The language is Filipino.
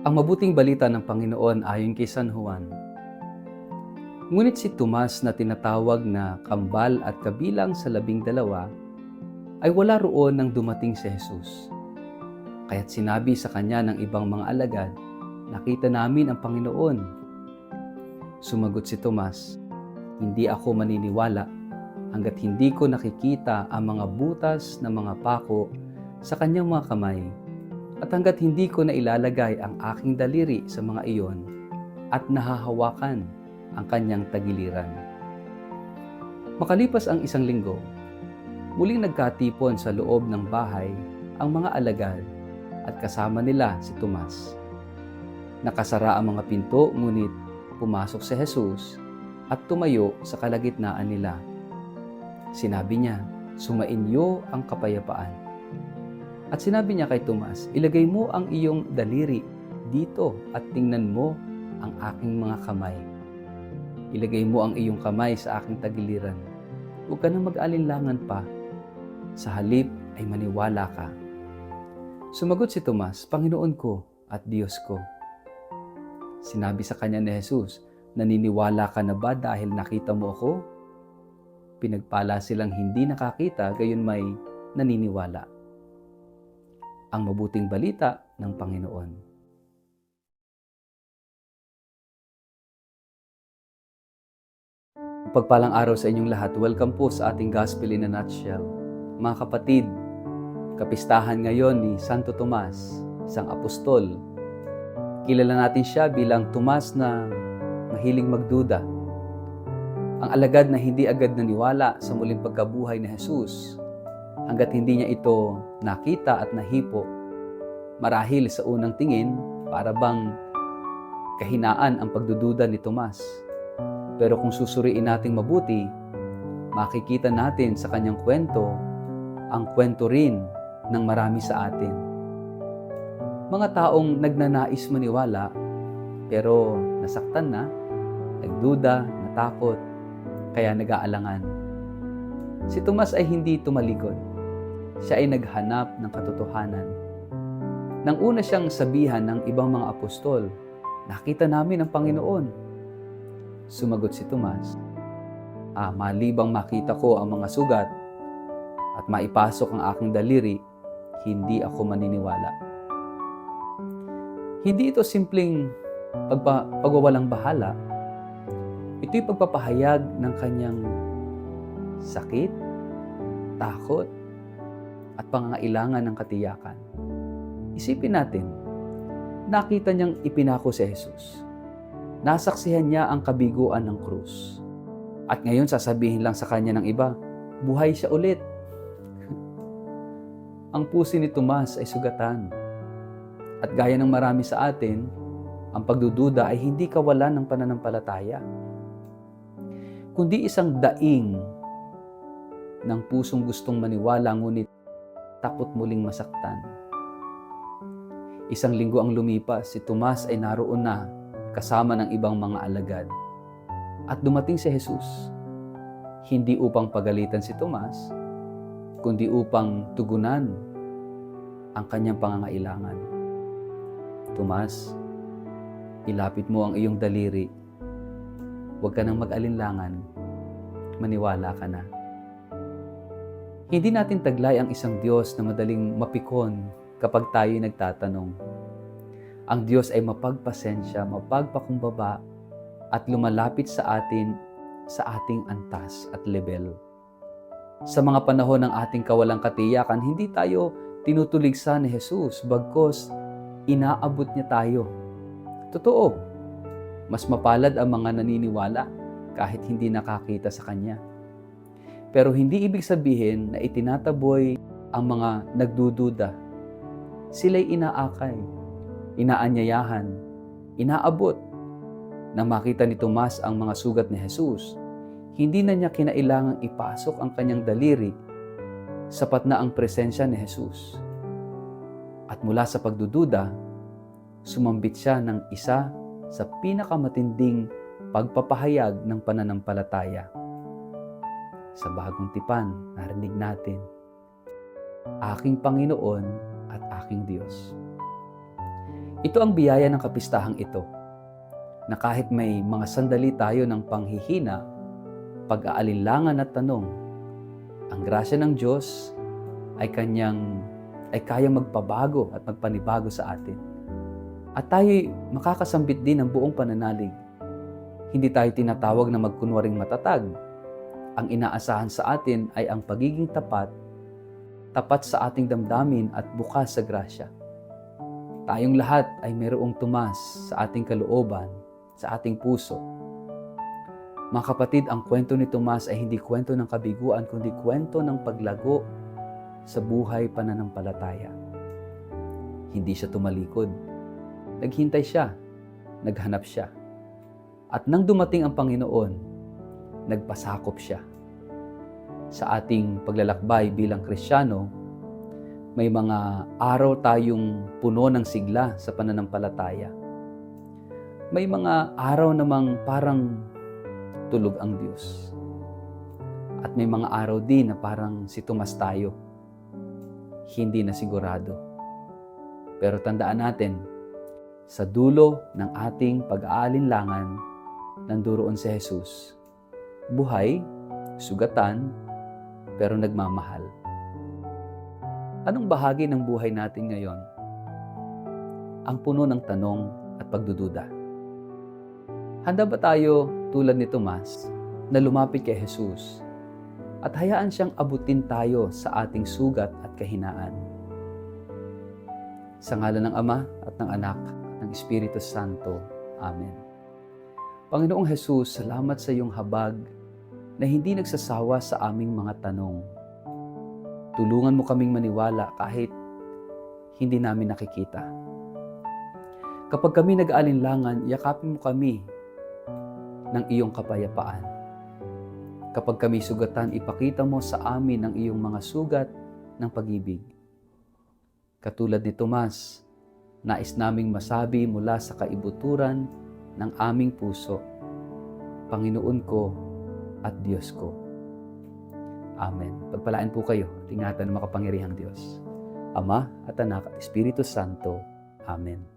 Ang mabuting balita ng Panginoon ayon kay San Juan. Ngunit si Tomas na tinatawag na kambal at kabilang sa 12 ay wala roon nang dumating si Jesus. Kaya't sinabi sa kanya ng ibang mga alagad, "Nakita namin ang Panginoon." Sumagot si Tomas, "Hindi ako maniniwala hangga't hindi ko nakikita ang mga butas ng mga pako sa kanyang mga kamay, at hangga't hindi ko nailalagay ang aking daliri sa mga iyon at nahahawakan ang kanyang tagiliran." Makalipas ang 1 linggo, muling nagkatipon sa loob ng bahay ang mga alagad at kasama nila si Tomas. Nakasara ang mga pinto, ngunit pumasok si Jesus at tumayo sa kalagitnaan nila. Sinabi niya, "Sumainyo ang kapayapaan." At sinabi niya kay Tomas, "Ilagay mo ang iyong daliri dito at tingnan mo ang aking mga kamay. Ilagay mo ang iyong kamay sa aking tagiliran. Huwag ka nang mag-alinlangan pa. Sa halip ay maniwala ka." Sumagot si Tomas, "Panginoon ko at Diyos ko." Sinabi sa kanya ni Jesus, "Naniniwala ka na ba dahil nakita mo ako? Pinagpala silang hindi nakakita, gayon may naniniwala." Ang mabuting balita ng Panginoon. Pagpalang araw sa inyong lahat. Welcome po sa ating Gospel in a Nutshell. Mga kapatid, kapistahan ngayon ni Santo Tomas, isang apostol. Kilala natin siya bilang Tomas na mahiling magduda. Ang alagad na hindi agad naniwala sa muling pagkabuhay ni Jesus hanggat hindi niya ito nakita at nahipo. Marahil sa unang tingin, para bang kahinaan ang pagdududa ni Tomas. Pero kung susuriin nating mabuti, makikita natin sa kanyang kwento ang kwento rin ng marami sa atin. Mga taong nagnanais maniwala pero nasaktan na, nagduda, natakot, kaya nag-aalangan. Si Tomas ay hindi tumalikod. Siya ay naghanap ng katotohanan. Nang una siyang sabihan ng ibang mga apostol, "Nakita namin ang Panginoon." Sumagot si Tomas, "Malibang makita ko ang mga sugat at maipasok ang aking daliri, hindi ako maniniwala." Hindi ito simpleng pagwawalang bahala. Ito'y pagpapahayag ng kanyang sakit, takot, at pangangailangan ng katiyakan. Isipin natin, nakita niyang ipinako si Jesus. Nasaksihan niya ang kabiguan ng krus. At ngayon sasabihin lang sa kanya ng iba, buhay siya ulit. Ang puso ni Tomas ay sugatan. At gaya ng marami sa atin, ang pagdududa ay hindi kawalan ng pananampalataya, kundi isang daing ng pusong gustong maniwala ngunit takot muling masaktan. 1 linggo ang lumipas, si Tomas ay naroon na kasama ng ibang mga alagad. At dumating si Jesus, hindi upang pagalitan si Tomas, kundi upang tugunan ang kanyang pangangailangan. "Tomas, ilapit mo ang iyong daliri. Huwag ka nang mag-alinlangan. Maniwala ka na." Hindi natin taglay ang isang Diyos na madaling mapikon kapag tayo'y nagtatanong. Ang Diyos ay mapagpasensya, mapagpakumbaba, at lumalapit sa atin sa ating antas at level. Sa mga panahon ng ating kawalang katiyakan, hindi tayo tinutuligsa ni Jesus, bagkus inaabot niya tayo. Totoo, mas mapalad ang mga naniniwala kahit hindi nakakita sa Kanya. Pero hindi ibig sabihin na itinataboy ang mga nagdududa. Sila'y inaakay, inaanyayahan, inaabot. Nang makita ni Tomas ang mga sugat ni Jesus, hindi na niya kinailangang ipasok ang kanyang daliri. Sapat na ang presensya ni Jesus. At mula sa pagdududa, sumambit siya ng isa sa pinakamatinding pagpapahayag ng pananampalataya. Sa Bagong Tipan, narinig natin, "Aking Panginoon at aking Diyos." Ito ang biyaya ng kapistahang ito, na kahit may mga sandali tayo ng panghihina, pag-aalinlangan at tanong, ang grasya ng Diyos ay kayang magpabago at magpanibago sa atin. At tayo'y makakasambit din ng buong pananalig. Hindi tayo tinatawag na magkunwaring matatag. Ang inaasahan sa atin ay ang pagiging tapat sa ating damdamin at bukas sa grasya. Tayong lahat ay mayroong tumas sa ating kalooban, sa ating puso. Mga kapatid, ang kwento ni Tomas ay hindi kwento ng kabiguan, kundi kwento ng paglago sa buhay pananampalataya. Hindi siya tumalikod. Naghintay siya. Naghanap siya. At nang dumating ang Panginoon, nagpasakop siya. Sa ating paglalakbay bilang Kristiyano, may mga araw tayong puno ng sigla sa pananampalataya. May mga araw namang parang tulog ang Diyos. At may mga araw din na parang si Tomas tayo. Hindi na sigurado. Pero tandaan natin, sa dulo ng ating pag-aalinlangan, nanduroon si Jesus. Buhay, sugatan, pero nagmamahal. Anong bahagi ng buhay natin ngayon ang puno ng tanong at pagdududa? Handa ba tayo tulad ni Tomas na lumapit kay Jesus at hayaan siyang abutin tayo sa ating sugat at kahinaan? Sa ngalan ng Ama at ng Anak at ng Espiritu Santo. Amen. Panginoong Jesus, salamat sa iyong habag na hindi nagsasawa sa aming mga tanong. Tulungan mo kaming maniwala kahit hindi namin nakikita. Kapag kami nag-aalinlangan, yakapin mo kami ng iyong kapayapaan. Kapag kami sugatan, ipakita mo sa amin ang iyong mga sugat ng pag-ibig. Katulad ni Tomas, nais naming masabi mula sa kaibuturan ng aming puso, Panginoon ko at Diyos ko. Amen. Pagpalain po kayo at ingatan ng makapangyarihang Diyos, Ama at Anak at Espiritu Santo. Amen.